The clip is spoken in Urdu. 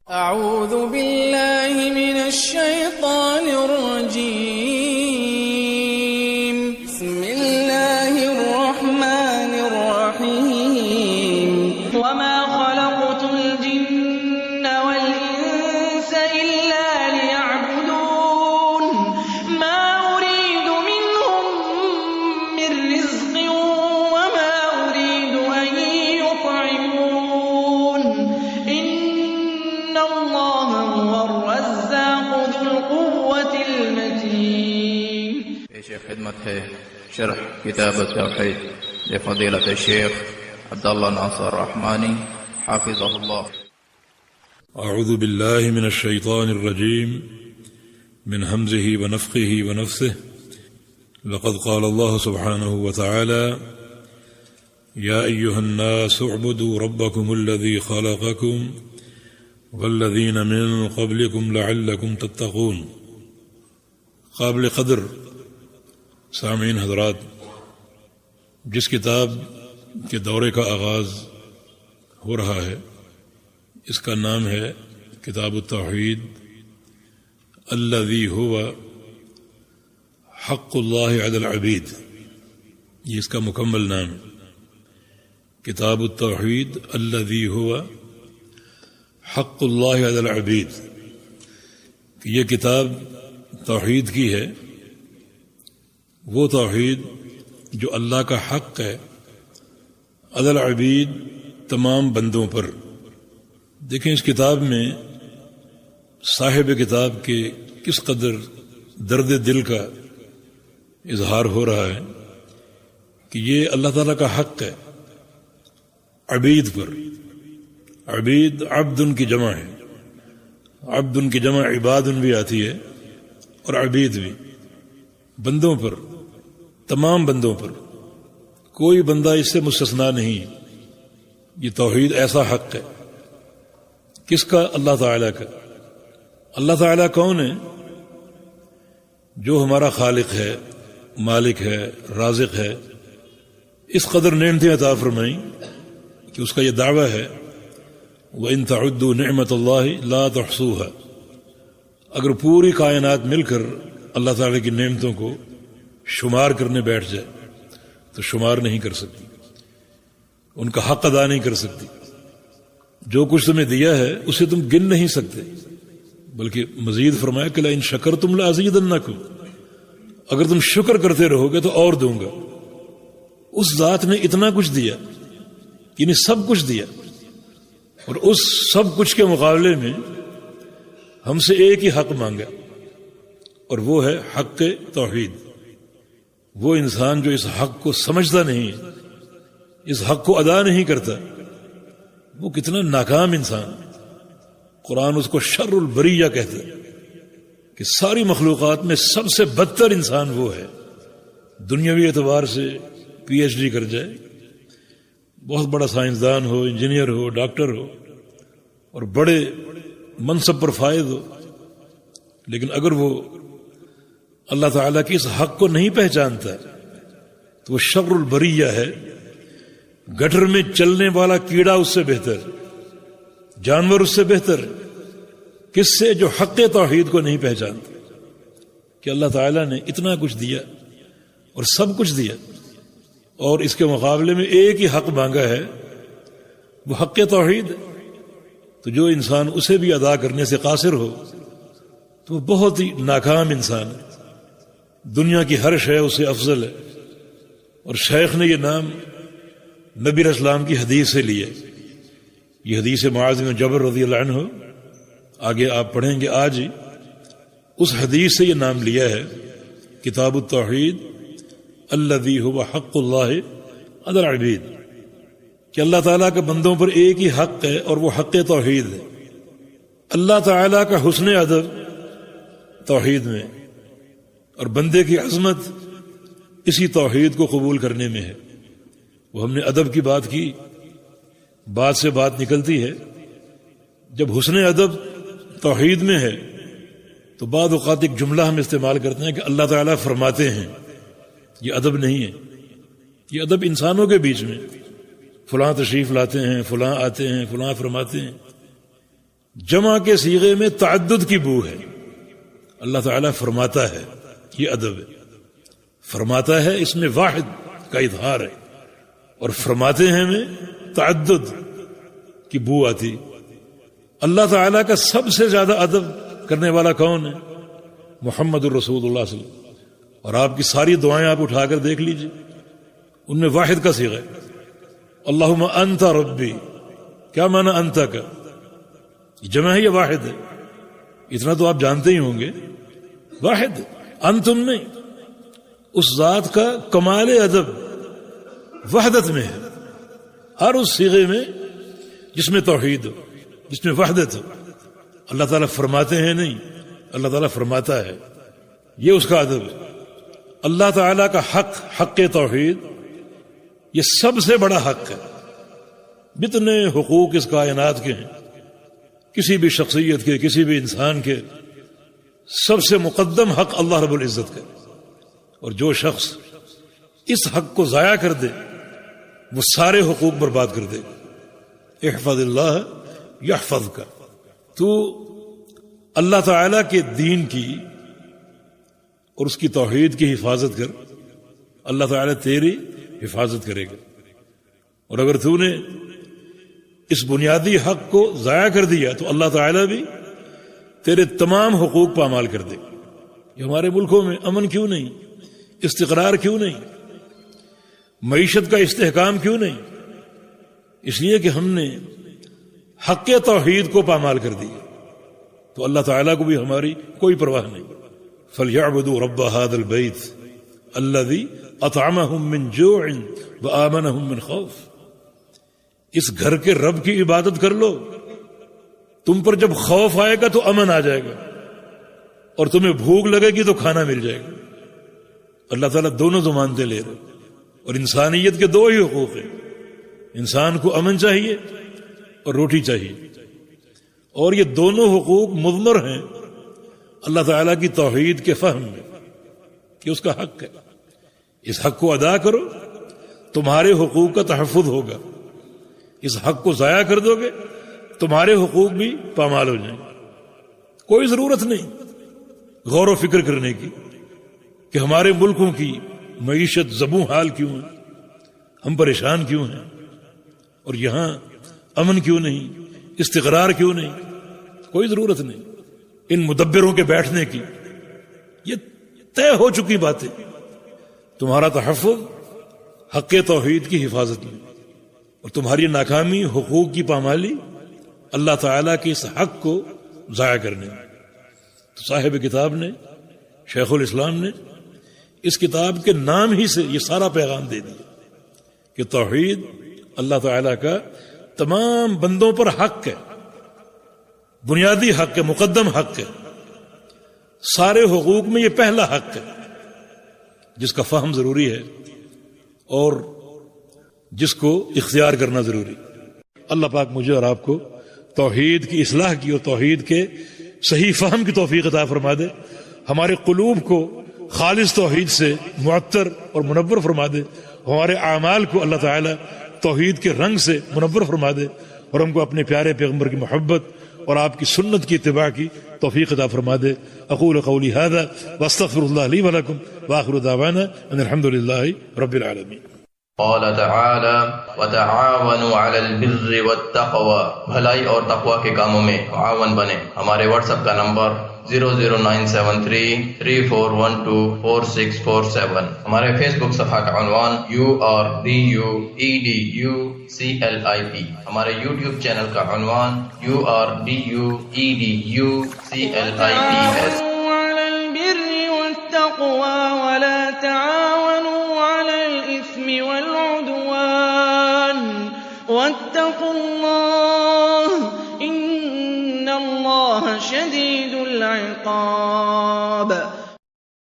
أعوذ بالله من الشيطان الرجيم. بسم الله الرحمن الرحيم. وما خلقت الجن والإنس إلا ليعبدون ما أريد منهم من رزق وما أريد أن يطعمون إن الله هو الرزاق ذو القوة المتين. پیش خدمت ہے شرح کتاب التوحید لفضیلۃ الشیخ عبداللہ ناصر رحمانی حافظہ اللہ. اعوذ باللہ من الشیطان الرجیم من حمزه ونفخه ونفثه. لقد قال الله سبحانه وتعالى يا أيها الناس اعبدوا ربكم الذي خلقكم والذين من قبلكم لعلكم تتقون. قابل قدر سامعین حضرات، جس کتاب کے دورے کا آغاز ہو رہا ہے اس کا نام ہے کتاب التوحید الذی هو حق اللہ علی العبید. یہ اس کا مکمل نام ہے، کتاب التوحید الذی هو حق اللہ علی العبید. یہ کتاب توحید کی ہے، وہ توحید جو اللہ کا حق ہے علی العبید، تمام بندوں پر. دیکھیں اس کتاب میں صاحب کتاب کے کس قدر درد دل کا اظہار ہو رہا ہے کہ یہ اللہ تعالیٰ کا حق ہے عبید پر. عبید عبد کی جمع ہے، عبد کی جمع عباد بھی آتی ہے اور عبید بھی. بندوں پر، تمام بندوں پر، کوئی بندہ اس سے مستثنا نہیں. یہ توحید ایسا حق ہے. کس کا؟ اللہ تعالیٰ کا. اللہ تعالیٰ کون ہے؟ جو ہمارا خالق ہے، مالک ہے، رازق ہے. اس قدر نعمتیں عطا فرمائیں کہ اس کا یہ دعویٰ ہے وَإِن تَعُدُّوا نِعْمَةَ اللَّهِ لَا تُحْصُوهَا. اگر پوری کائنات مل کر اللہ تعالیٰ کی نعمتوں کو شمار کرنے بیٹھ جائے تو شمار نہیں کر سکتی، ان کا حق ادا نہیں کر سکتی. جو کچھ تمہیں دیا ہے اسے تم گن نہیں سکتے، بلکہ مزید فرمایا کہ لَإِن شَكَرْتُمْ لَأَزِيدَنَّكُمْ. اگر تم شکر کرتے رہو گے تو اور دوں گا. اس ذات نے اتنا کچھ دیا، یعنی سب کچھ دیا، اور اس سب کچھ کے مقابلے میں ہم سے ایک ہی حق مانگا، اور وہ ہے حق توحید. وہ انسان جو اس حق کو سمجھتا نہیں، اس حق کو ادا نہیں کرتا، وہ کتنا ناکام انسان. قرآن اس کو شر البریہ کہتا ہے کہ ساری مخلوقات میں سب سے بدتر انسان وہ ہے. دنیاوی اعتبار سے PhD کر جائے، بہت بڑا سائنسدان ہو، انجینئر ہو، ڈاکٹر ہو، اور بڑے منصب پر فائز ہو، لیکن اگر وہ اللہ تعالیٰ کی اس حق کو نہیں پہچانتا تو وہ شر البریہ ہے. گٹر میں چلنے والا کیڑا اس سے بہتر، جانور اس سے بہتر. کس سے؟ جو حق توحید کو نہیں پہچانتا کہ اللہ تعالیٰ نے اتنا کچھ دیا اور سب کچھ دیا، اور اس کے مقابلے میں ایک ہی حق مانگا ہے، وہ حق توحید. تو جو انسان اسے بھی ادا کرنے سے قاصر ہو تو وہ بہت ہی ناکام انسان ہے. دنیا کی ہر شے اس سے افضل ہے. اور شیخ نے یہ نام نبی علیہ السلام کی حدیث سے لیا. یہ حدیث معاذ بن جبل رضی اللہ عنہ، آگے آپ پڑھیں گے آج ہی، اس حدیث سے یہ نام لیا ہے کتاب التوحید الذی هو حق اللہ علی العبید، کہ اللہ تعالیٰ کے بندوں پر ایک ہی حق ہے اور وہ حق توحید ہے. اللہ تعالیٰ کا حسن ادب توحید میں، اور بندے کی عظمت اسی توحید کو قبول کرنے میں ہے. وہ ہم نے ادب کی بات کی، بات سے بات نکلتی ہے. جب حسن ادب توحید میں ہے تو بعض اوقات ایک جملہ ہم استعمال کرتے ہیں کہ اللہ تعالیٰ فرماتے ہیں. یہ ادب نہیں ہے، یہ ادب انسانوں کے بیچ میں، فلاں تشریف لاتے ہیں، فلاں آتے ہیں، فلاں فرماتے ہیں. جمع کے صیغے میں تعدد کی بو ہے. اللہ تعالیٰ فرماتا ہے، یہ ادب ہے. فرماتا ہے اس میں واحد کا اظہار ہے، اور فرماتے ہیں میں تعدد کی بو آتی. اللہ تعالیٰ کا سب سے زیادہ ادب کرنے والا کون ہے؟ محمد الرسول اللہ صلی اللہ علیہ وسلم. اور آپ کی ساری دعائیں آپ اٹھا کر دیکھ لیجئے، ان میں واحد کا صیغہ ہے. اللہم انت ربی، کیا معنی انت کا؟ جمع ہے یا واحد ہے؟ اتنا تو آپ جانتے ہی ہوں گے، واحد. انتم نہیں. اس ذات کا کمال ادب وحدت میں ہے، ہر اس صیغے میں جس میں توحید ہو، جس میں وحدت ہو. اللہ تعالیٰ فرماتے ہیں نہیں، اللہ تعالیٰ فرماتا ہے. یہ اس کا ادب ہے. اللہ تعالیٰ کا حق، حق توحید، یہ سب سے بڑا حق ہے. جتنے حقوق اس کائنات کے ہیں، کسی بھی شخصیت کے، کسی بھی انسان کے، سب سے مقدم حق اللہ رب العزت کا. اور جو شخص اس حق کو ضائع کر دے وہ سارے حقوق برباد کر دے گا. احفظ اللہ یحفظک. تو اللہ تعالیٰ کے دین کی اور اس کی توحید کی حفاظت کر، اللہ تعالیٰ تیری حفاظت کرے گا. اور اگر تو نے اس بنیادی حق کو ضائع کر دیا تو اللہ تعالیٰ بھی تیرے تمام حقوق پامال کر دے. یہ ہمارے ملکوں میں امن کیوں نہیں، استقرار کیوں نہیں، معیشت کا استحکام کیوں نہیں؟ اس لیے کہ ہم نے حق توحید کو پامال کر دیا. تو اللہ تعالیٰ کو بھی ہماری کوئی پرواہ نہیں. فَلْيَعْبُدُوا رَبَّ هَذَا الْبَيْتِ الَّذِي أَطْعَمَهُم مِّن جُوعٍ وَآمَنَهُم مِّن خَوْفٍ. اس گھر کے رب کی عبادت کر لو، تم پر جب خوف آئے گا تو امن آ جائے گا، اور تمہیں بھوک لگے گی تو کھانا مل جائے گا. اللہ تعالیٰ دونوں ضمانتیں لے رہے. اور انسانیت کے دو ہی حقوق ہیں، انسان کو امن چاہیے اور روٹی چاہیے. اور یہ دونوں حقوق مضمر ہیں اللہ تعالیٰ کی توحید کے فہم میں کہ اس کا حق ہے. اس حق کو ادا کرو، تمہارے حقوق کا تحفظ ہوگا. اس حق کو ضائع کر دو گے، تمہارے حقوق بھی پامال ہو جائیں گے. کوئی ضرورت نہیں غور و فکر کرنے کی کہ ہمارے ملکوں کی معیشت زبوں حال کیوں ہے، ہم پریشان کیوں ہیں، اور یہاں امن کیوں نہیں، استقرار کیوں نہیں. کوئی ضرورت نہیں ان مدبروں کے بیٹھنے کی. یہ طے ہو چکی باتیں. تمہارا تحفظ حق توحید کی حفاظت میں، اور تمہاری ناکامی حقوق کی پامالی اللہ تعالیٰ کے اس حق کو ضائع کرنے میں. تو صاحب کتاب نے، شیخ الاسلام نے، اس کتاب کے نام ہی سے یہ سارا پیغام دے دیا کہ توحید اللہ تعالیٰ کا تمام بندوں پر حق ہے، بنیادی حق ہے، مقدم حق ہے. سارے حقوق میں یہ پہلا حق ہے جس کا فہم ضروری ہے اور جس کو اختیار کرنا ضروری. اللہ پاک مجھے اور آپ کو توحید کی اصلاح کی اور توحید کے صحیح فہم کی توفیق عطا فرما دے. ہمارے قلوب کو خالص توحید سے معطر اور منور فرما دے. ہمارے اعمال کو اللہ تعالیٰ توحید کے رنگ سے منور فرما دے، اور ہم کو اپنے پیارے پیغمبر کی محبت اور آپ کی سنت کی اتباع کی توفیق عطا فرما دے. اقول قولی هذا واستغفر الله لي ولكم واخر دعوانا ان الحمد لله رب العالمين. قال تعالی وتعاونوا علی البر والتقوى. بھلائی اور تقوی کے کاموں میں معاون بنے. ہمارے واٹس ایپ کا نمبر 0097334124647. ہمارے فیس بک صفحہ کا عنوان URDUEDUCLIP. ہمارے یوٹیوب چینل کا عنوان URDUEDUCLIPS. على البر والتقوى ولا تعاونوا على الإثم والعدوان واتقوا الله إن الله شديد العقاب.